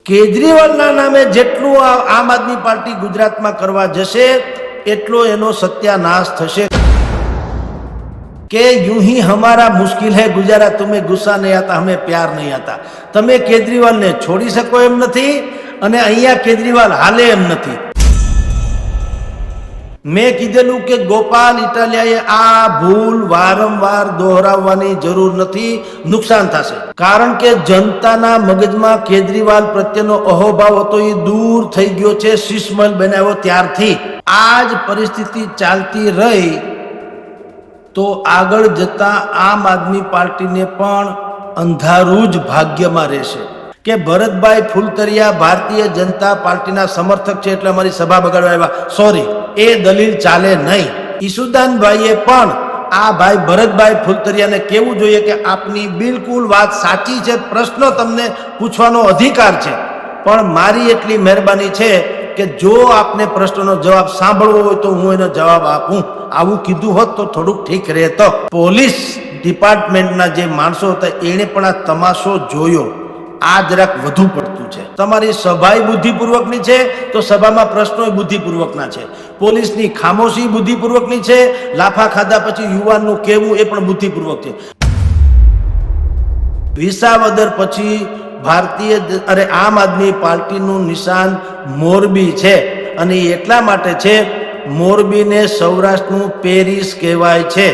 કેજરીવાલના નામે જેટલું આમ આદમી પાર્ટી ગુજરાતમાં કરવા જશે એટલો એનો સત્યાનાશ થશે કે यूं ही हमारा मुश्किल है गुजारा, तुम्हें गुस्सा नहीं आता हमें प्यार नहीं आता। તમે કેજરીવાલને છોડી શકો એમ નથી અને અહીંયા કેજરીવાલ હાલે એમ નથી। મેં કીધેલું કે ગોપાલ ઇટાલિયાએ આ ભૂલ વારંવાર દોહરાવવાની જરૂર નથી, નુકસાન થશે। કારણ કે જનતાના મગજમાં કેજરીવાલ પ્રત્યેનો અહોભાવ હતો એ દૂર થઈ ગયો છે શીશમહેલ બનાવ્યો ત્યારથી। આ જ પરિસ્થિતિ ચાલતી રહી તો આગળ જતા આમ આદમી પાર્ટીને પણ અંધારું જ ભાગ્યમાં રહેશે કે ભરતભાઈ ફુલતરિયા ભારતીય જનતા પાર્ટીના સમર્થક છે એટલે અમારી સભા બગાડવા આવ્યા। સોરી, એ દલીલ ચાલે નહીં। ઈસુદાનભાઈએ પણ આ ભાઈ ભરતભાઈ ફુલતરિયાને કહેવું જોઈએ કે આપની બિલકુલ વાત સાચી છે, પ્રશ્નો તમને પૂછવાનો અધિકાર છે, પણ મારી એટલી મહેરબાની છે કે જો આપને પ્રશ્નનો જવાબ સાંભળવો હોય તો હું એનો જવાબ આપું। આવું કીધું હોત તો થોડુંક ઠીક રહેતો। પોલીસ ડિપાર્ટમેન્ટના જે માણસો હતા એણે પણ આ તમાશો જોયો, આ જરાક વધુ પડતું છે। તમારી સભાઈ બુદ્ધિપૂર્વકની છે તો સભામાં પ્રશ્નો બુદ્ધિપૂર્વકના છે, પોલીસની ખામોશી બુદ્ધિપૂર્વકની છે, લાફા ખાધા પછી યુવાનનું કહેવું એ પણ બુદ્ધિપૂર્વક છે। વિસાવદર પછી આમ આદમી પાર્ટીનું નિશાન મોરબી છે અને એટલા માટે છે મોરબીને સૌરાષ્ટ્રનું પેરિસ કહેવાય છે।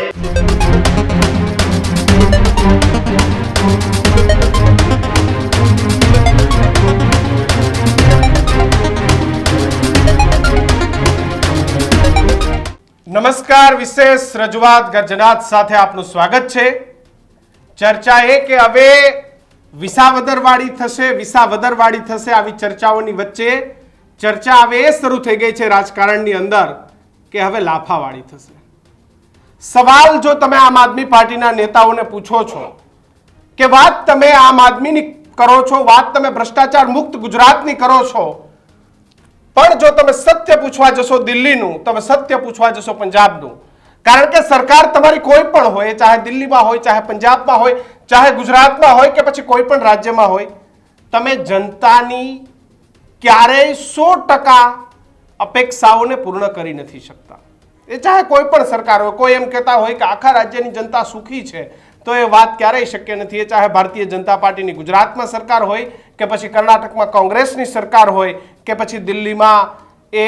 નમસ્કાર, વિશેષ રજૂઆત ગર્જનાત સાથે આપનું સ્વાગત છે। ચર્ચા એ કે હવે વિસાવદરવાળી થશે આવી ચર્ચાઓની વચ્ચે ચર્ચા હવે એ શરૂ થઈ ગઈ છે રાજકારણની અંદર કે હવે લાફાવાળી થશે। સવાલ જો તમે આમ આદમી પાર્ટીના નેતાઓને પૂછો છો કે વાત તમે આમ આદમીની કરો છો, વાત તમે ભ્રષ્ટાચાર મુક્ત ગુજરાતની કરો છો, પણ જો તમે સત્ય પૂછવા જશો દિલ્હીનું, તમે સત્ય પૂછવા જશો પંજાબનું, કારણ કે સરકાર તમારી કોઈ પણ હોય, ચાહે દિલ્હીમાં હોય, ચાહે પંજાબમાં હોય, ચાહે ગુજરાતમાં હોય કે પછી કોઈ પણ રાજ્યમાં હોય, તમે જનતાની ક્યારેય 100% અપેક્ષાઓને પૂર્ણ કરી નથી શકતા। એ ચાહે કોઈ પણ સરકાર હોય, કોઈ એમ કહેતા હોય કે આખા રાજ્યની જનતા સુખી છે તો એ વાત ક્યારેય શક્ય નથી। એ ચાહે ભારતીય જનતા પાર્ટીની ગુજરાતમાં સરકાર હોય કે પછી કર્ણાટકમાં કોંગ્રેસની સરકાર હોય કે પછી દિલ્હીમાં એ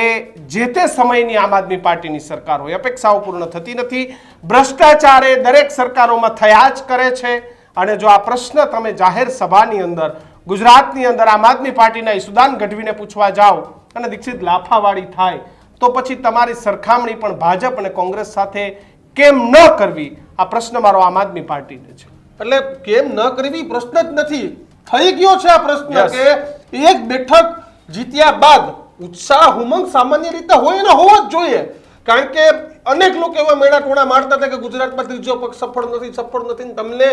જે તે સમયની આમ આદમી પાર્ટીની સરકાર હોય, અપેક્ષાઓ પૂર્ણ થતી નથી। ભ્રષ્ટાચાર એ દરેક સરકારોમાં થયા જ કરે છે અને જો આ પ્રશ્ન તમે જાહેર સભાની અંદર ગુજરાતની અંદર આમ આદમી પાર્ટીના ઈસુદાન ગઢવીને પૂછવા જાઓ અને દીક્ષિત લાફાવાળી થાય તો પછી તમારી સરખામણી પણ ભાજપ અને કોંગ્રેસ સાથે કેમ ન કરવી, આ પ્રશ્ન મારો આમ આદમી પાર્ટીને છે। એટલે કેમ ન કરવી પ્રશ્ન જ નથી, થઈ ગયો છે આ પ્રશ્ન કે એક બેઠક જીત્યા બાદ ઉત્સાહ ઉમંગ સામાન્ય રીતે હોય ને હોવો જ જોઈએ, કારણ કે અનેક લોકો એવા મેળા ટોણા મારતા હતા કે ગુજરાતમાં ત્રીજો પક્ષ સફળ નથી, તમને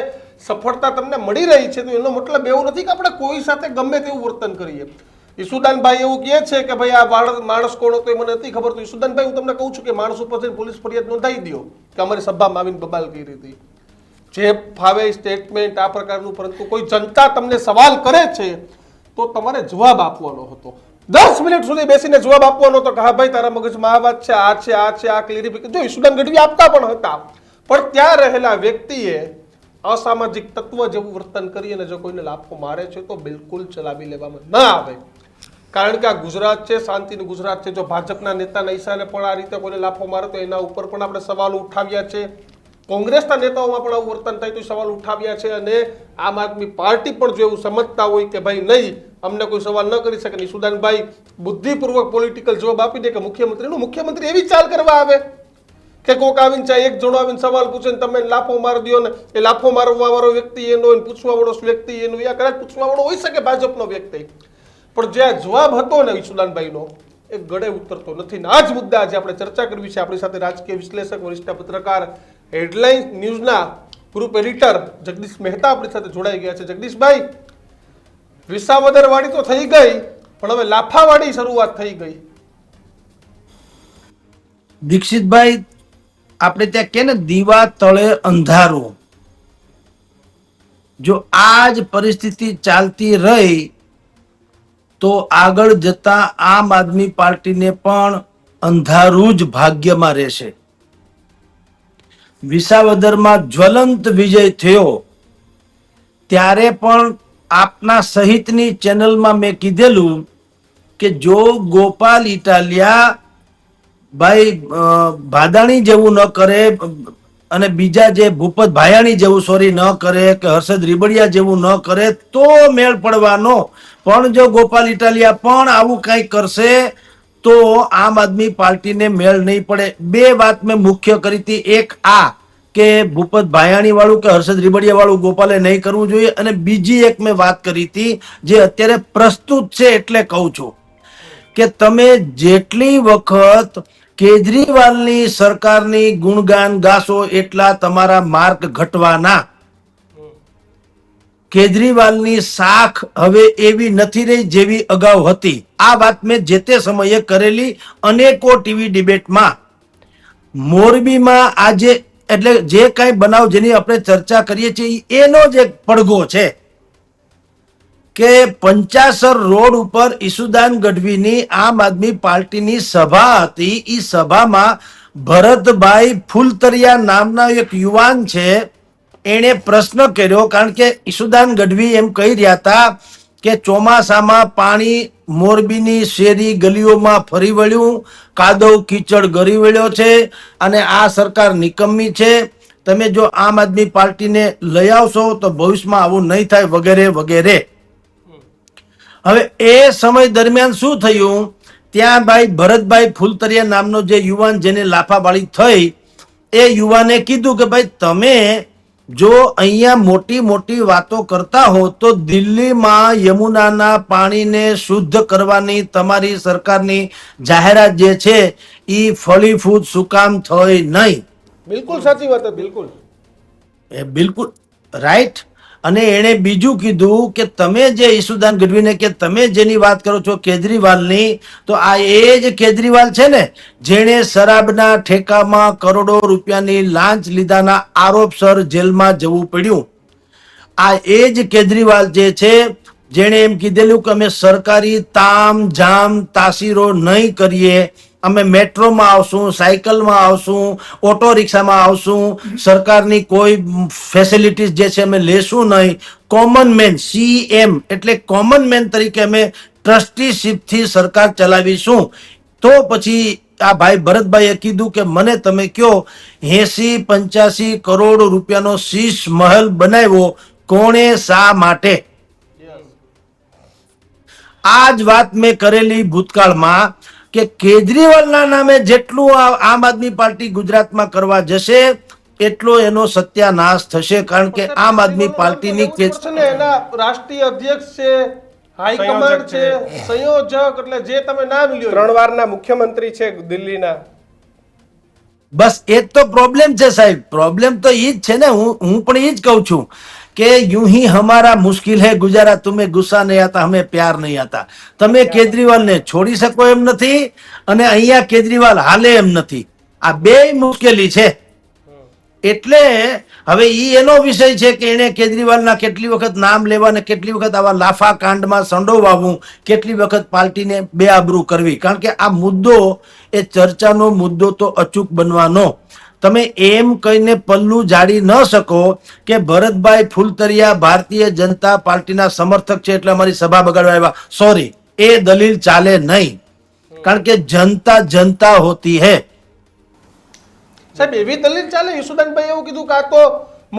સફળતા તમને મળી રહી છે તો એનો મતલબ એવું નથી કે આપણે કોઈ સાથે ગમે તેવું વર્તન કરીએ। ઈસુદાનભાઈ એવું કહે છે કે ભાઈ આ માણસ કોણ હતો એ મને નથી ખબર, તો ઈસુદાનભાઈ હું તમને કહું છું કે માણસ ઉપર જઈને પોલીસ ફરિયાદ નોંધાવી દો કે અમારી સભામાં આવીને બબાલ કરી હતી, જે ફાવે સ્ટેટમેન્ટ આ પ્રકારનું, પરંતુ કોઈ જનતા તમને સવાલ કરે છે તો તમારે જવાબ આપવાનો હતો। 10 મિનિટ સુધી બેસીને જવાબ આપવાનો હતો કે હા ભાઈ તારા મગજમાં આ વાત છે, આ ક્લિયરિફિકેશન જો ઈસુદાન ગઢવી આપતા પણ હતા, પણ ત્યાં રહેલા વ્યક્તિએ અસામાજિક તત્વ જેવું વર્તન કરી અને જો કોઈને લાફો મારે છે તો બિલકુલ ચલાવી લેવામાં ન આવે, કારણ કે આ ગુજરાત છે, શાંતિનું ગુજરાત છે। જો ભાજપના નેતાના ઈશાને પણ આ રીતે કોઈને લાફો મારે તો એના ઉપર પણ આપણે સવાલો ઉઠાવ્યા છે, કોંગ્રેસના નેતાઓમાં પણ આવું વર્તન થાય તો સવાલ ઉઠાવ્યા છે, અને આમ આદમી પાર્ટી પણ જો એવું સમજતા હોય કે ભાઈ નહીં અમને કોઈ સવાલ ન કરી શકે, ઈસુદાનભાઈ બુદ્ધિપૂર્વક પોલિટિકલ જવાબ આપી દે કે મુખ્યમંત્રી એવી ચાલ કરવા આવે કે કોક આવીને ચાહે એક જણો આવીને સવાલ પૂછે ને તમે લાફો મારી દો ને એ લાફો મારવા વાળો વ્યક્તિ એનો, પૂછવા વાળો વ્યક્તિ એનો, યા કદાચ પૂછવા વાળો હોઈ શકે ભાજપનો વ્યક્તિ, પણ જે જવાબ હતો ને ઈસુદાનભાઈનો એ ગળે ઉતરતો નથી। આ જ મુદ્દા આજે આપણે ચર્ચા કરવી છે। આપણી સાથે રાજકીય વિશ્લેષક, વરિષ્ઠ પત્રકાર, હેડલાઇન ન્યૂઝના ગ્રુપ એડિટર જગદીશ મહેતા આપણી સાથે જોડાઈ ગયા છે। જગદીશભાઈ, વિસાવદરવાળી તો થઈ ગઈ પણ હવે લાફાવાળી શરૂઆત થઈ ગઈ। દીક્ષિતભાઈ, આપણે ત્યાં કે ને દીવા તળે અંધારું, જો આ જ પરિસ્થિતિ ચાલતી રહી તો આગળ જતા આમ આદમી પાર્ટીને પણ અંધારું જ ભાગ્યમાં રહેશે. વિસાવદરમાં જ્વલંત વિજય થયો ત્યારે પણ આપના સહિતની ચેનલમાં મેં કીધેલું કે જો ગોપાલ ઇટાલિયા ભાઈ ભાદાણી જેવું ન કરે અને બીજા જે ભૂપત ભાયાણી જેવું ન કરે કે હર્ષદ રીબડિયા જેવું ન કરે તો મેળ પડવાનો. પણ જો ગોપાલ ઇટાલિયા પણ આવું કંઈક કરશે તો આમ આદમી પાર્ટીને મેળ નહીં પડે. બે વાત મેં મુખ્ય કરી હતી. એક આ કે ભૂપત ભાયાણી વાળું કે હર્ષદ રીબડિયા વાળું ગોપાલે નહીં કરવું જોઈએ, અને બીજી એક મેં વાત કરી હતી જે અત્યારે પ્રસ્તુત છે એટલે કહું છું કે તમે જેટલી વખત કેજરીવાલની સરકારની ગુણગાન ગાશો એટલા તમારા માર્ક ઘટવાના. કેજરીવાલની સાખ હવે એવી નથી રહી જેવી અગાઉ હતી. આ વાત મેં જે તે સમયે કરેલી અનેકો ટીવી ડિબેટમાં. મોરબીમાં આજે એટલે જે કઈ બનાવ જેની આપણે ચર્ચા કરીએ છીએ એનો જ એક પડઘો છે કે પંચાસર રોડ ઉપર ઈસુદાન ગઢવીની આમ આદમી પાર્ટીની સભા હતી. એ સભામાં ભરતભાઈ ફૂલતરિયા નામના એક યુવાન છે, એણે પ્રશ્ન કર્યો. કારણ કે ઈસુદાન ગઢવી એમ કહી રહ્યા હતા કે ચોમાસામાં પાણી મોરબીની શેરી ગલીઓમાં ફરી વળ્યું, કાદવ કીચડ ગરી વળ્યો છે અને આ સરકાર નિકમ્મી છે. તમે જો આમ આદમી પાર્ટીને લઈ આવશો તો ભવિષ્યમાં આવું નહીં થાય વગેરે વગેરે. હવે એ સમય દરમિયાન શું થયું, ત્યાં ભાઈ ભરતભાઈ ફૂલતરિયા નામનો જે યુવાન જેને લાફાબાળી થઈ એ યુવાને કીધું કે ભાઈ તમે જો અહીંયા મોટી મોટી વાતો કરતા હો તો દિલ્હીમાં યમુનાના પાણીને શુદ્ધ કરવાની તમારી સરકારની જાહેરાત જે છે એ ફળીફૂટ શું કામ થઈ નહીં? બિલકુલ સાચી વાત છે. બિલકુલ એ બિલકુલ રાઈટ. અને એણે બીજું કીધું કે તમે જે ઈસુદાન ગઢવીને કે તમે જેની વાત કરો છો કેજરીવાલની, તો આ એ જ કેજરીવાલ છે ને જેણે શરાબના ઠેકામાં કરોડો રૂપિયાની લાંચ લીધાના આરોપસર જેલમાં જવું પડ્યું. આ એ જ કેજરીવાલ જે છે જેણે એમ કીધેલું કે અમે સરકારી તામ જામ તાસીરો નહીં કરીએ, અમે મેટ્રોમાં આવશું, સાયકલમાં આવશું, ઓટો રિક્ષામાં આવશું, સરકારની કોઈ ફેસિલિટીઝ જે છે અમે લેશું નહીં. કોમન મેન CM એટલે કોમન મેન તરીકે અમે ટ્રસ્ટીશીપથી સરકાર ચલાવીશું. તો પછી આ ભાઈ ભરતભાઈએ કીધું કે મને તમે કયો 80-85 કરોડ રૂપિયાનો શીશ મહેલ બનાવ્યો કોણે, શા માટે? આ જ વાત મેં કરેલી ભૂતકાળમાં કે કેજરીવાલના નામે જેટલું આમ આદમી પાર્ટી ગુજરાતમાં કરવા જશે એટલો એનો સત્યાનાશ થશે. કારણ કે આમ આદમી પાર્ટીની એના રાષ્ટ્રીય અધ્યક્ષ છે, હાઈકમાન્ડ છે, સંયોજક, એટલે જે તમે નામ લ્યો 3 વારના મુખ્યમંત્રી છે દિલ્હીના. બસ એ જ તો પ્રોબ્લેમ છે સાહેબ. પ્રોબ્લેમ તો એ જ છે ને. હું પણ એ જ કહું છું કે यूं ही हमारा मुश्किल है गुजारा, तुम्हें गुस्सा नहीं आता हमें प्यार नहीं आता. તમે કેજરીવાલને છોડી શકો એમ નથી અને અહીંયા કેજરીવાલ હાલે એમ નથી. આ બે મુશ્કેલી છે. એટલે હવે ઈ એનો વિષય છે કે એને કેજરીવાલના કેટલી વખત નામ લેવા ને કેટલી વખત આવા લાફા કાંડમાં સંડોવાવું, કેટલી વખત પાર્ટીને બેઆબરૂ કરવી. કારણ કે આ મુદ્દો એ ચર્ચાનો મુદ્દો તો અચૂક બનવાનો. તમે એમ કહીને પલ્લું ઝાડી ન શકો કે ભરતભાઈ ફૂલતરિયા ભારતીય જનતા પાર્ટીના સમર્થક છે એટલે અમારી સભા બગાડવા આવ્યા. સોરી, એ દલીલ ચાલે નહીં. કારણ કે જનતા જનતા હોતી હૈ. સાહેબ એવી દલીલ ચાલે? યશુદાનભાઈ એવું કીધું કે આ તો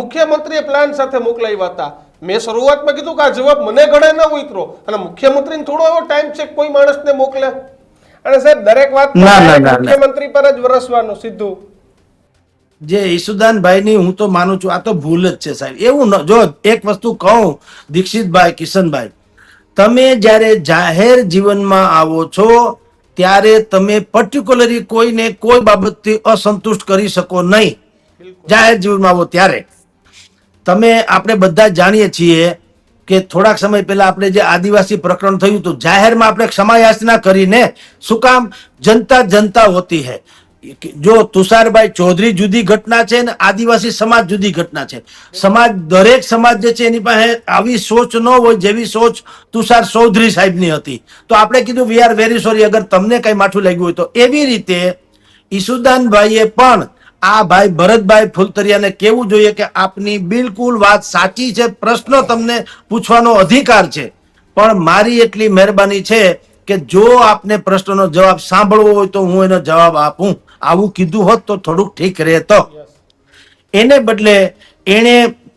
મુખ્યમંત્રીએ પ્લાન સાથે મોકલાવ્યા હતા. મેં શરૂઆતમાં કીધું કે આ જવાબ મને ગળે ન ઉતરો અને મુખ્યમંત્રીને થોડો એવો ટાઈમ છે કોઈ માણસને મોકલે. અને સાહેબ દરેક વાત મુખ્યમંત્રી પર જ વરસવાનું સીધું. જે ઈસુદાનભાઈની હું તો માનું છું આ તો ભૂલ જ છે સાહેબ. એવું જો એક વસ્તુ કહું દીક્ષિતભાઈ, કિશનભાઈ, તમે જ્યારે જાહેર જીવનમાં આવો છો ત્યારે તમે પર્ટિક્યુલરલી કોઈને કોઈ બાબતથી અસંતુષ્ટ કરી શકો નહીં. જાહેર જીવનમાં આવો ત્યારે તમે આપણે બધા જાણીએ છીએ કે થોડાક સમય પહેલા આપણે જે આદિવાસી પ્રકરણ થયું હતું જાહેરમાં આપણે ક્ષમાયાચના કરીને શું કામ? જનતા જનતા હોતી હૈ. જો તુષારભાઈ ચૌધરી જુદી ઘટના છે ને આદિવાસી સમાજ જુદી ઘટના છે. સમાજ દરેક સમાજ જે છે એની પાસે આવી સોચ ન હોય જેવી સોચ તુષાર ચૌધરી સાહેબની હતી. તો આપણે કીધું વી આર વેરી સોરી અગર તમને કઈ માઠું લાગ્યું હોય તો. એવી રીતે ઈસુદાનભાઈએ પણ આ ભાઈ ભરતભાઈ ફુલતરિયાને કેવું જોઈએ કે આપની બિલકુલ વાત સાચી છે, પ્રશ્ન તમને પૂછવાનો અધિકાર છે, પણ મારી એટલી મહેરબાની છે કે જો આપને પ્રશ્નનો જવાબ સાંભળવો હોય તો હું એનો જવાબ આપું. આવું કીધું હોત તો થોડુંક ઠીક રહેતો. એને બદલે એણે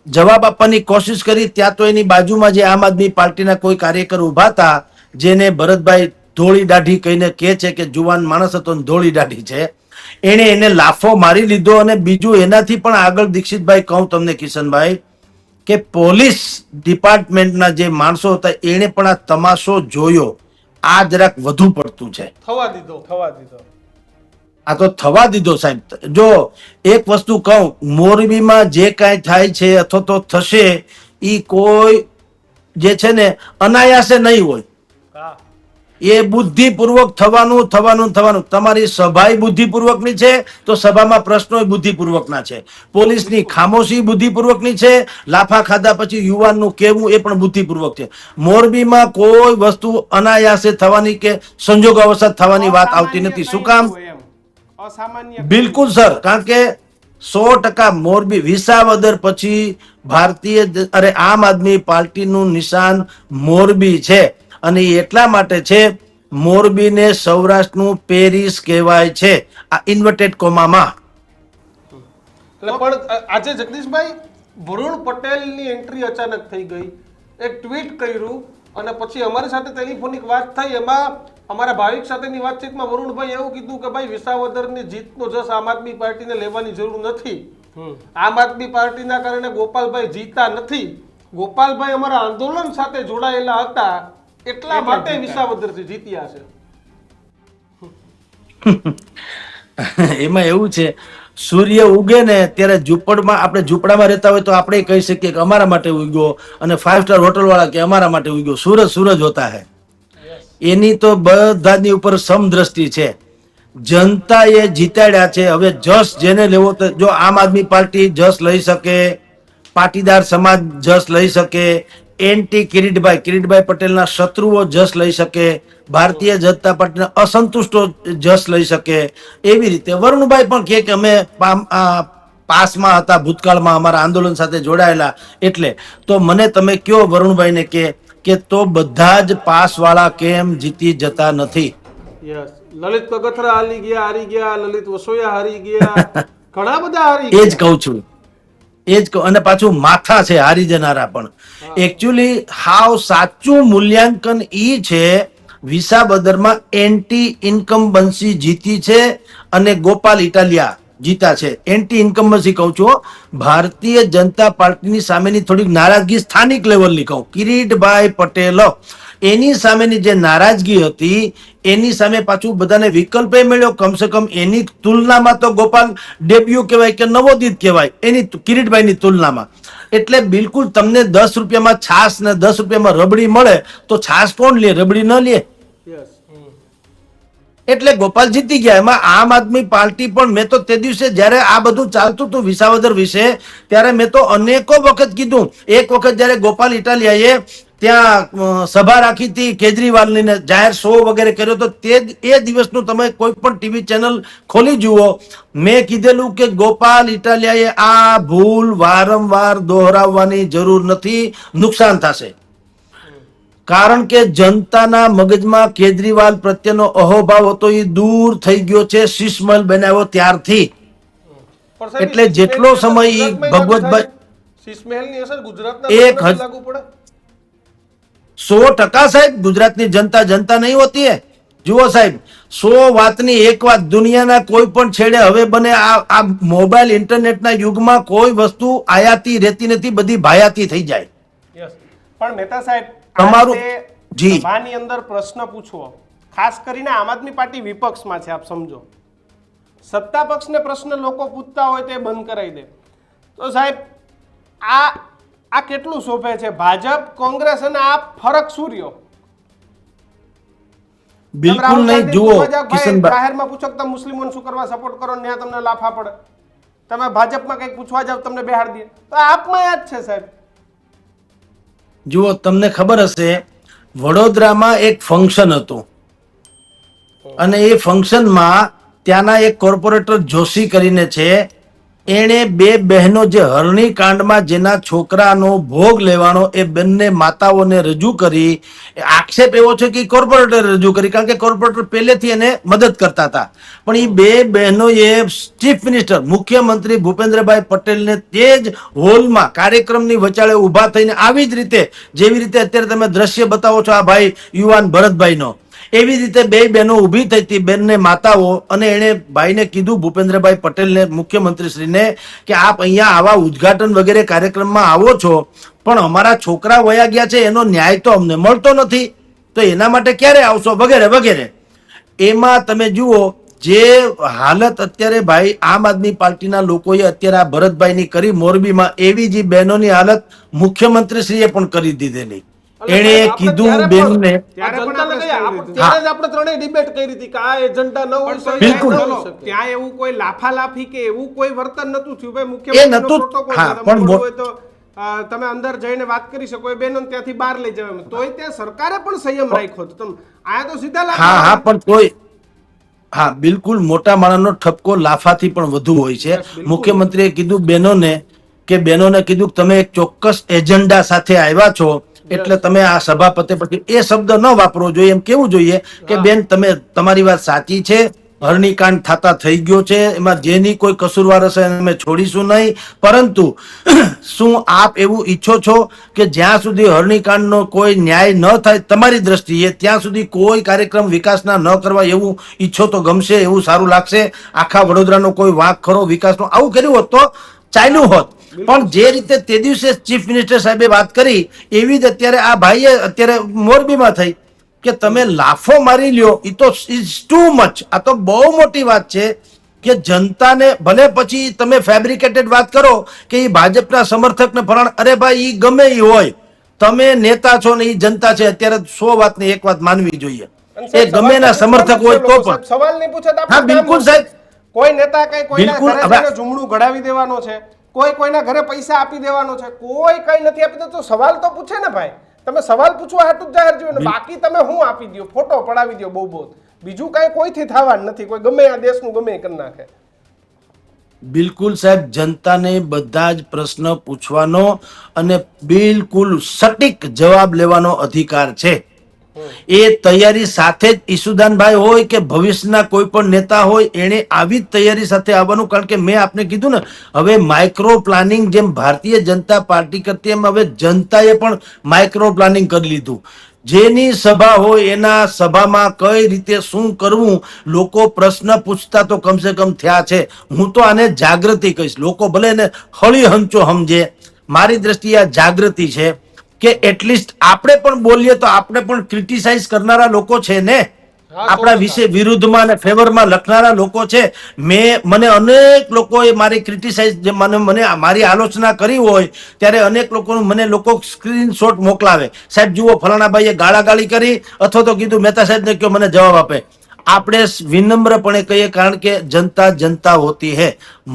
જવાબ આપવાની કોશિશ કરી. ત્યાં તો એની બાજુમાં જે આમ આદમી પાર્ટીના કોઈ કાર્યકર ઉભા હતા જેને ભરતભાઈ ધોળી દાઢી કહીને કહે છે કે જુવાન માણસ હતો ને ધોળી દાઢી છે, એણે એને લાફો મારી લીધો. અને બીજું એનાથી પણ આગળ દીક્ષિતભાઈ કહું તમને કિશનભાઈ કે પોલીસ ડિપાર્ટમેન્ટના જે માણસો હતા એણે પણ આ તમાશો જોયો. આ જરાક વધુ પડતું છે. થવા દીધો. આ તો થવા દીધો સાહેબ. જો એક વસ્તુ કહું, મોરબીમાં જે કાંઈ થાય છે અથવા તો થશે એ કોઈ જે છે ને અનાયાસે નહીં હોય. એ બુદ્ધિપૂર્વક થવાનું. તમારી સભા બુદ્ધિપૂર્વકની છે તો સભામાં પ્રશ્નો બુદ્ધિપૂર્વકના છે. પોલીસની ખામોશી બુદ્ધિપૂર્વકની છે. લાફા ખાધા પછી યુવાનનું કહેવું એ પણ બુદ્ધિપૂર્વક છે. મોરબીમાં કોઈ વસ્તુ અનાયાસે થવાની કે સંજોગવશાત થવાની વાત આવતી નથી. શું કામ? અસામાન્ય બિલકુલ સર, કારણ કે 100% મોરબી વિસાવદર પછી આમ આદમી પાર્ટીનું નિશાન મોરબી છે. અને એ એટલા માટે છે મોરબીને સૌરાષ્ટ્રનું પેરિસ કહેવાય છે, આ ઇન્વર્ટેડ કોમામાં. એટલે પણ આજે જગદીશભાઈ વરુણ પટેલની એન્ટ્રી અચાનક થઈ ગઈ, એક ટ્વીટ કર્યું અને પછી અમારી સાથે ટેલિફોનિક વાત થઈ. એમાં અમારા ભાવિક સાથેની વાતચીતમાં વરુણભાઈ એવું કીધું કે ભાઈ વિસાવદરની જીતનો જશ આમ આદમી પાર્ટીને લેવાની જરૂર નથી. આમ આદમી પાર્ટીના કારણે ગોપાલભાઈ જીતા નથી. ગોપાલભાઈ અમારા આંદોલન સાથે જોડાયેલા હતા એટલા માટે વિસાવદરથી જીત્યા છે. એમાં એવું છે, સૂર્ય ઉગે ને ત્યારે આપણે ઝૂંપડામાં રહેતા હોય તો આપણે કહી શકીએ કે અમારા માટે ઉગ્યો, અને 5 સ્ટાર હોટલ વાળા કે અમારા માટે ઉગ્યો. સૂરજ હોતા હે. એની તો બધાની ઉપર સમદ્રષ્ટિ છે. જનતાએ જીતાડ્યા છે. હવે જસ જેને લેવો તો જો આમ આદમી પાર્ટી જસ લઈ શકે, પાટીદાર સમાજ જસ લઈ શકે, એન્ટી કિરીટભાઈ પટેલના શત્રુઓ જસ લઈ શકે, ભારતીય જનતા પાર્ટીના અસંતુષ્ટો જસ લઈ શકે. એવી રીતે વરુણભાઈ પણ કહે કે અમે પાસમાં હતા, ભૂતકાળમાં અમારા આંદોલન સાથે જોડાયેલા. એટલે તો મને તમે કયો વરુણભાઈને કે તો બધા જ પાસ વાળા કેમ જીતી જતા નથી? યસ, લલિત કગથરા હારી ગયા, લલિત વસોયા હારી ગયા, ઘણા બધા હારી એ જ કહું છું. અને પાછું માથા છે હારી જનારા પણ. એકચ્યુઅલી હાવ સાચું મૂલ્યાંકન ઈ છે વિસાવદરમાં એન્ટી ઇન્કમ્બન્સી જીતી છે અને ગોપાલ ઇટાલિયા જીતા છે. એન્ટી ઇન્કમ્બન્સી કહું છું, ભારતીય જનતા પાર્ટીની સામેની થોડીક નારાજગી સ્થાનિક લેવલની કહું. કિરીટભાઈ પટેલ એની સામેની જે નારાજગી હતી એની સામે પાછું બધાને વિકલ્પ મળ્યો. કમસે કમ એની તુલનામાં તો ગોપાલ ડેબ્યુ કહેવાય કે નવોદિત કહેવાય એની કિરીટભાઈની તુલનામાં. એટલે બિલકુલ તમને 10 રૂપિયામાં છાસ ને 10 રૂપિયામાં રબડી મળે તો છાસ કોણ લે, રબડી ન લે. એટલે ગોપાલ જીતી ગયા. એમાં આમ આદમી પાર્ટી પણ, મેં તો તે દિવસે જયારે આ બધું ચાલતું હતું વિસાવદર વિશે ત્યારે મેં તો અનેકો વખત કીધું. એક વખત જયારે ગોપાલ ઇટાલિયાએ ત્યાં સભા રાખી હતી કેજરીવાલની ને જાહેર શો વગેરે કર્યો તો એ દિવસનું તમે કોઈ પણ ટીવી ચેનલ ખોલી જુઓ. મેં કીધેલું કે ગોપાલ ઇટાલિયાએ આ ભૂલ વારંવાર દોહરાવવાની જરૂર નથી, નુકસાન થશે. કારણ કે જનતાના મગજમાં કેજરીવાલ પ્રત્યેનો અહોભાવ હતો એ દૂર થઈ ગયો છે શીશમહેલ બનાવ્યો ત્યારથી. એટલે જેટલો સમય ઈ ભગવતભાઈ શીશમહેલની અસર ગુજરાતના લાગુ પડે 100% સાહેબ. ગુજરાતની જનતા નહીં હોતી હે. જુઓ સાહેબ, 100 વાતની એક વાત દુનિયાના કોઈ પણ છેડે હવે બને. આ મોબાઈલ ઇન્ટરનેટના યુગમાં કોઈ વસ્તુ આયાતી રહેતી નથી, બધી ભાયાતી થઈ જાય. પણ મહેતા સાહેબ તમારું સભાની અંદર પ્રશ્ન પૂછવો, ખાસ કરીને આમ આદમી પાર્ટી વિપક્ષમાં છે, આપ સમજો. સત્તા પક્ષને પ્રશ્ન લોકો પૂછતા હોય તે બંધ કરાવી દે. તો સાહેબ આ કેટલું શોભે છે? ભાજપ, કોંગ્રેસ અને આ ફરક શું રહ્યો? બિલકુલ રાહુલ નહીં. ગાંધી જુઓ, પૂછવા જાઓ, ભાઈ, કિશનભાઈ. જાહેરમાં પૂછો કે તમે મુસ્લિમોને શું કરવા સપોર્ટ કરો ને ત્યાં તમને લાફા પડે. તમે ભાજપમાં કંઈક પૂછવા જાવ તમને બેહાડી દે. તો આપમાં યાદ છે સાહેબ. જુઓ, તમને ખબર હશે વડોદરામાં એક ફંક્શન હતું અને એ ફંક્શનમાં ત્યાંના એક કોર્પોરેટર જોશી કરીને છે, એણે બે બહેનો જે હરણી કાંડમાં જેના છોકરાનો ભોગ લેવાનો એ બંને માતાઓને રજૂ કરી. આક્ષેપ એવો છે કે કોર્પોરેટરે રજૂ કરી, કારણ કે કોર્પોરેટર પહેલેથી એને મદદ કરતા હતા. પણ એ બે બહેનોએ ચીફ મિનિસ્ટર મુખ્યમંત્રી ભૂપેન્દ્રભાઈ પટેલને તે જ હોલમાં કાર્યક્રમની વચાળે ઊભા થઈને આવી જ રીતે, જેવી રીતે અત્યારે તમે દ્રશ્ય બતાવો છો આ ભાઈ યુવાન ભરતભાઈનો, એવી રીતે બે બહેનો ઊભી થઈ હતી, બેનને માતાઓ, અને એણે ભાઈને કીધું ભૂપેન્દ્રભાઈ પટેલને મુખ્યમંત્રીશ્રીને કે આપ અહીંયા આવા ઉદ્ઘાટન વગેરે કાર્યક્રમમાં આવો છો પણ અમારા છોકરા વયા ગયા છે એનો ન્યાય તો અમને મળતો નથી, તો એના માટે ક્યારે આવશો વગેરે વગેરે. એમાં તમે જુઓ જે હાલત અત્યારે ભાઈ આમ આદમી પાર્ટીના લોકોએ અત્યારે આ ભરતભાઈની કરી મોરબીમાં, એવી જ બહેનોની હાલત મુખ્યમંત્રીશ્રીએ પણ કરી દીધેલી. એણે કીધું બેનને, ત્યારે પણ જનતાને આપણે કહીએ, આપણે ત્યારે જ આપણે ત્રણેય ડિબેટ કરી હતી કે આ એજન્ડા ન હોય તો બિલકુલ. ન હોઈ શકે. ત્યાં એવું કોઈ લાફાલાફી કે એવું કોઈ વર્તન નતું થયું ભાઈ. એ મુખ્યમંત્રીનો નતું. પ્રોટોકોલ હા, છે. પણ તમે હોય તો તમે અંદર જઈને વાત કરી શકો, એ બહેનોને ત્યાંથી બહાર લઈ જવા. તોય ત્યાં સરકારે પણ સંયમ રાખ્યો હતો. તમે આયા તો સીધા હા હા, લાફા. પણ કોઈ, હા બિલકુલ, મોટા માણસનો ઠપકો લાફાથી પણ વધુ હોય છે. મુખ્યમંત્રીએ કીધું બહેનોને કે બહેનોને કીધું કે તમે એક ચોક્કસ એજન્ડા સાથે આવ્યા છો એટલે તમે આ સભાપતિ પછી એ શબ્દ ન વાપરવો જોઈએ, એમ કેવું જોઈએ કે બેન તમે તમારી વાત સાચી છે, હરણીકાંડ થતા થઈ ગયો છે, એમાં જેની કોઈ કસૂરવાર હશે એને અમે છોડીશું નહીં, પરંતુ શું આપ એવું ઈચ્છો છો કે જ્યાં સુધી હરણીકાંડનો કોઈ ન્યાય ન થાય તમારી દ્રષ્ટિએ ત્યાં સુધી કોઈ કાર્યક્રમ વિકાસના ન કરવા એવું ઈચ્છો તો ગમશે, એવું સારું લાગશે? આખા વડોદરાનો કોઈ વાંક ખરો વિકાસનો? આવું કર્યું હોત તો ચાલ્યું હોત. પણ જે રીતે તે દિવસે ચીફ મિનિસ્ટર સાહેબે વાત કરી એવી જ અત્યારે આ ભાઈએ અત્યારે મોરબીમાં થઈ કે તમે લાફો મારી લ્યો, એ તો ઇઝ ટુ મચ. આ તો બહુ મોટી વાત છે કે જનતાને ભલે પછી તમે ફેબ્રિકેટેડ વાત કરો કે એ ભાજપના સમર્થક ને ફલાણ, અરે ભાઈ એ ગમે એ હોય, તમે નેતા છો ને એ જનતા છે. અત્યારે 100 વાતની એક વાત માનવી જોઈએ. એ ગમે ના સમર્થક હોય તો પણ. સવાલ નહીં પૂછે તો હા આપણે બિલકુલ કામ સાહેબ, કોઈ નેતા કઈ કોઈના બિલકુલ. ઘરે હવે- જઈને ઝુમડું ઘડાવી દેવાનો છે, કોઈ કોઈના ઘરે પૈસા આપી દેવાનો છે, કોઈ કઈ નથી આપી દેતો. સવાલ તો પૂછે ને ભાઈ. તમે સવાલ પૂછવા હાટું જ જાહેર જોયું ને, બાકી તમે હું આપી દો, ફોટો પડાવી દો, બહુ બીજું કઈ કોઈથી થવાનું નથી. કોઈ ગમે આ દેશનું ગમે એ કરી નાખે. બિલકુલ સાહેબ, જનતાને બધા જ પ્રશ્ન પૂછવાનો અને બિલકુલ સટીક જવાબ લેવાનો અધિકાર છે. એ તૈયારી સાથે જ ઈસુદાનભાઈ હોય કે ભવિષ્યના કોઈ પણ નેતા હોય એને આવી જ તૈયારી સાથે આવવાનું. કારણ કે મેં આપને કીધું ને, હવે માઇક્રો પ્લાનિંગ જેમ ભારતીય જનતા પાર્ટી કરતી એમ હવે જનતાએ પણ માઇક્રો પ્લાનિંગ કરી લીધું. જેની સભા હોય એના સભામાં કઈ રીતે શું કરવું, લોકો પ્રશ્ન પૂછતા તો કમસે કમ થયા છે. હું તો આને જાગૃતિ કહીશ. લોકો ભલે એને હળી હંચો સમજે, મારી દ્રષ્ટિએ આ જાગૃતિ છે કે એટલીસ્ટ આપણે પણ બોલીએ તો આપણે પણ ક્રિટિસાઇઝ કરનારા લોકો છે ને, આપણા વિશે વિરુદ્ધમાં અને ફેવરમાં લખનારા લોકો છે. મને અનેક લોકોએ મારી ક્રિટિસાઇઝ મને મારી આલોચના કરી હોય ત્યારે અનેક લોકોનું મને લોકો સ્ક્રીનશોટ મોકલાવે, સાહેબ જુઓ ફલાણા ભાઈએ ગાળાગાળી કરી અથવા તો કીધું મહેતા સાહેબને કહો મને જવાબ આપે. આપણે વિનમ્રપણે કહીએ કારણ કે જનતા જનતા હોતી હે.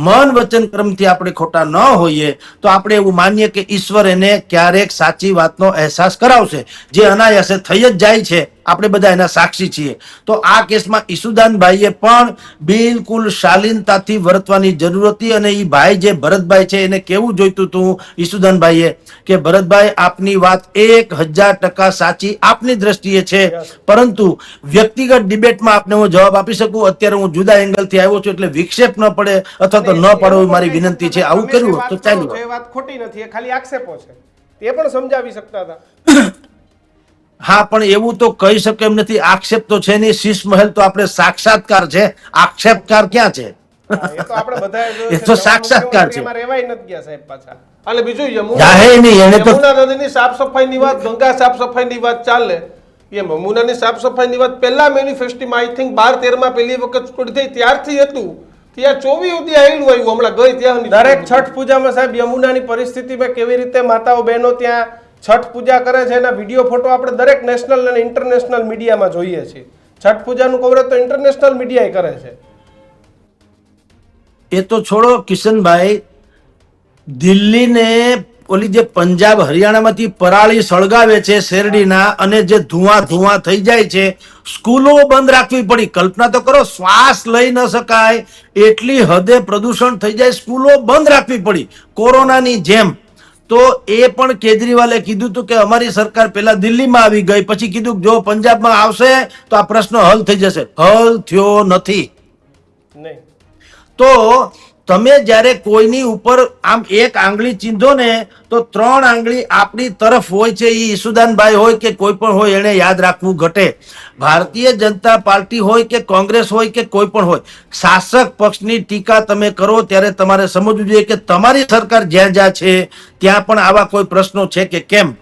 મન વચન કર્મથી આપણે ખોટા ન હોઈએ તો આપણે એવું માનીએ કે ઈશ્વર એને ક્યારેક સાચી વાતનો અહેસાસ કરાવશે, જે અનાયાસે થઈ જ જાય છે. આપણે બધા એના સાક્ષી છીએ. તો આ કેસમાં ઈસુદાનભાઈએ પણ બિલકુલ શાલીનતાથી વર્તવાની જરૂર હતી અને એ ભાઈ જે ભરતભાઈ છે એને કેવું જોઈતું હતું ઈસુદાનભાઈએ કે ભરતભાઈ આપની વાત 1000% સાચી આપની દ્રષ્ટિએ છે, પરંતુ વ્યક્તિગત ડિબેટમાં આપને હું જવાબ આપી શકું. અત્યારે હું જુદા એંગલથી આવ્યો છું એટલે વિક્ષેપ ન પડે અથવા તો ન પડો એવી મારી વિનંતી છે. આવું કર્યું હોત તો ચાલ્યું. એ વાત ખોટી નથી, એ ખાલી આક્ષેપો છે. તે પણ સમજાવી શકતા હતા. હા, પણ એવું તો કહી શકે એમ નથી. આક્ષેપ તો છે નહીં. શીશ મહેલ તો આપણે સાક્ષાત્કાર છે, આક્ષેપકાર ક્યાં છે? હા, એ તો આપણે બધાએ જોયું એ છે. તો સાક્ષાત્કાર છે. એમાં રહેવાય નથી ગયા સાહેબ પાછા. અને બીજું જાહેર નહીં, એને તો- યમુના નદીની સાફ સફાઈની વાત, ગંગા સાફ સફાઈની વાત ચાલે. એ યમુનાની સાફ સફાઈની વાત પહેલા મેનિફેસ્ટોમાં આઈ થિંક 12-13માં પહેલી વખત સ્કૂટ થઈ ત્યારથી હતું. ત્યાં 24 સુધી આયલું આવ્યું, હમણાં ગઈ ત્યાં દરેક છઠ પૂજામાં સાહેબ યમુનાની પરિસ્થિતિમાં કેવી રીતે માતાઓ બહેનો ત્યાં છઠ પૂજા કરે છે એના વિડીયો ફોટો આપણે દરેક નેશનલ અને ઇન્ટરનેશનલ મીડિયામાં જોઈએ છીએ. છઠ પૂજાનું કવરેજ તો ઇન્ટરનેશનલ મીડિયા કરે છે. એ તો છોડો કિશનભાઈ, દિલ્હીને ઓલી જે પંજાબ હરિયાણામાંથી પરાળી સળગાવે છે શેરડીના, અને જે ધુઆ થઈ જાય છે, સ્કૂલો બંધ રાખવી પડી. કલ્પના તો કરો, શ્વાસ લઈ ન શકાય એટલી હદે પ્રદૂષણ થઈ જાય, સ્કૂલો બંધ રાખવી પડી કોરોનાની જેમ. તો એ પણ કેજરીવાલે કીધું હતું કે અમારી સરકાર પહેલા દિલ્હીમાં આવી ગઈ, પછી કીધું જો પંજાબમાં આવશે તો આ પ્રશ્ન હલ થઈ જશે. હલ થયો નથી. નહીં. તો તમે જ્યારે કોઈની ઉપર આમ એક આંગળી ચીંધો ને તો 3 આંગળી આપણી તરફ હોય છે. એ ઈસુદાનભાઈ હોય કે કોઈ પણ હોય, એને યાદ રાખવું ઘટે. ભારતીય જનતા પાર્ટી હોય કે કોંગ્રેસ હોય કે કોઈ પણ હોય, શાસક પક્ષની ટીકા તમે કરો ત્યારે તમારે સમજવું જોઈએ કે તમારી સરકાર જ્યાં જ્યાં છે ત્યાં પણ આવા કોઈ પ્રશ્નો છે કે કેમ.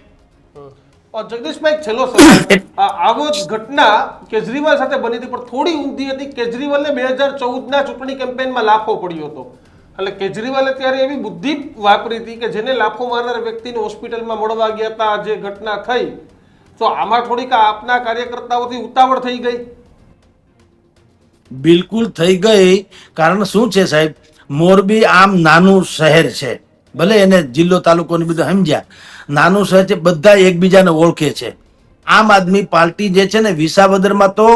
જગદીશભાઈ, એક છેલ્લો સવાલ. આવો જ ઘટના કેજરીવાલ સાથે બની હતી, પણ થોડી ઊંધી હતી. કેજરીવાલને 2014ના ચૂંટણી કેમ્પેનમાં લાફો પડ્યો હતો. એટલે કેજરીવાલે ત્યારે એવી બુદ્ધિ વાપરી હતી કે જેને લાફો મારનાર વ્યક્તિને હોસ્પિટલમાં મળવા ગયા હતા, જે ઘટના થઈ, તો આમાં થોડીક આપના કાર્યકર્તાઓથી ઉતાવળ થઈ ગઈ. બિલકુલ થઈ ગઈ. કારણ શું છે સાહેબ, મોરબી આમ નાનું શહેર છે, ભલે એને જિલ્લો તાલુકોની બધું સમજ્યા, નાનું શહેર છે, બધા એકબીજાને ઓળખે છે. આમ આદમી પાર્ટી જે છે ને વિસાવદરમાં તો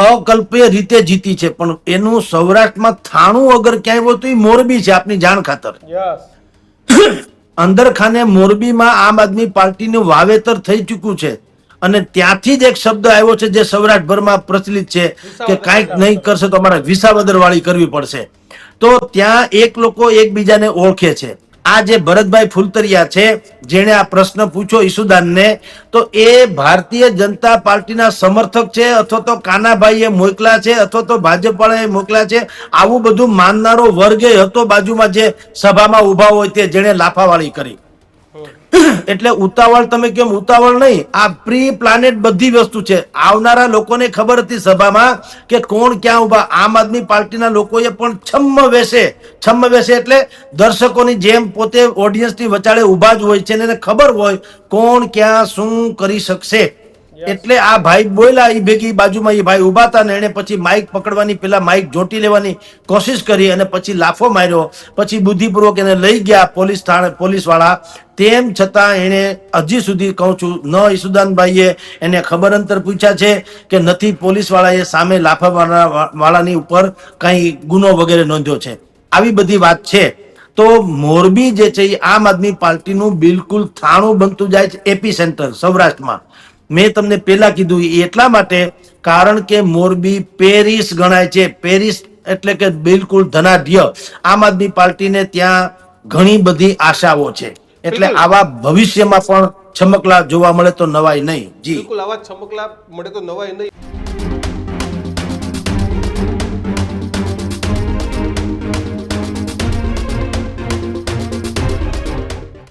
અકલ્પીય રીતે જીતી છે, પણ એનું સૌરાષ્ટ્રમાં થાણું અગર ક્યાંય હોય તો એ મોરબી છે. આપની જાણ ખાતર અંદરખાને મોરબીમાં આમ આદમી પાર્ટીનું વાવેતર થઈ ચૂક્યું છે, અને ત્યાંથી જ એક શબ્દ આવ્યો છે જે સૌરાષ્ટ્રભરમાં પ્રચલિત છે કે કાંઈક નહીં કરશે તો અમારે વિસાવદર વાળી કરવી પડશે. તો ત્યાં એક લોકો એકબીજાને ઓળખે છે. આ જે ભરતભાઈ ફુલતરિયા છે જેણે આ પ્રશ્ન પૂછ્યો ઈસુદાનને, તો એ ભારતીય જનતા પાર્ટીના સમર્થક છે, અથવા તો કાનાભાઈએ મોકલા છે, અથવા તો ભાજપવાળાએ મોકલા છે. આવું બધું માનનારો વર્ગ હતો બાજુમાં જે સભામાં ઉભા હોય તે, જેણે લાફાવાળી કરી. એટલે ઉતાવળ, તમે કેમ ઉતાવળ નહીં, આ પ્રી પ્લાનેટ બધી વસ્તુ છે. આવનારા લોકોને ખબર હતી સભામાં કે કોણ ક્યાં ઉભા. આમ આદમી પાર્ટીના લોકોએ પણ છમ્મ વેસે એટલે દર્શકોની જેમ પોતે ઓડિયન્સની વચાળે ઉભા જ હોય છે, અને એને ખબર હોય કોણ ક્યાં શું કરી શકશે. એટલે આ ભાઈ બોલ્યા, એ ભેગી બાજુમાં એ ભાઈ ઉભા હતા, ને એને પછી માઇક પકડવાની, પેલા માઇક જોટી લેવાની કોશિશ કરી, અને પછી લાફો માર્યો. પછી બુદ્ધિપૂર્વક એને લઈ ગયા પોલીસ વાળા. તેમ છતાં એને હજી સુધી કહું છું, ન ઈસુદાનભાઈએ એને ખબર અંતર પૂછ્યા છે કે નથી પોલીસ વાળાએ સામે લાફા વાળાની ઉપર કઈ ગુનો વગેરે નોંધ્યો છે. આવી બધી વાત છે. તો મોરબી જે છે એ આમ આદમી પાર્ટીનું બિલકુલ થાણું બનતું જાય છે, એપી સેન્ટર સૌરાષ્ટ્રમાં. મેં તમને પેલા કીધું એટલા માટે, કારણ કે મોરબી પેરિસ ગણાય છે. પેરિસ એટલે કે બિલકુલ ધનાઢ્ય. આમ આદમી પાર્ટીને ત્યાં ઘણી બધી આશાઓ છે. એટલે આવા ભવિષ્યમાં પણ છમકલા જોવા મળે તો નવાઈ નહીં. જી, બિલકુલ આવા છમકલા મળે તો નવાઈ નહીં.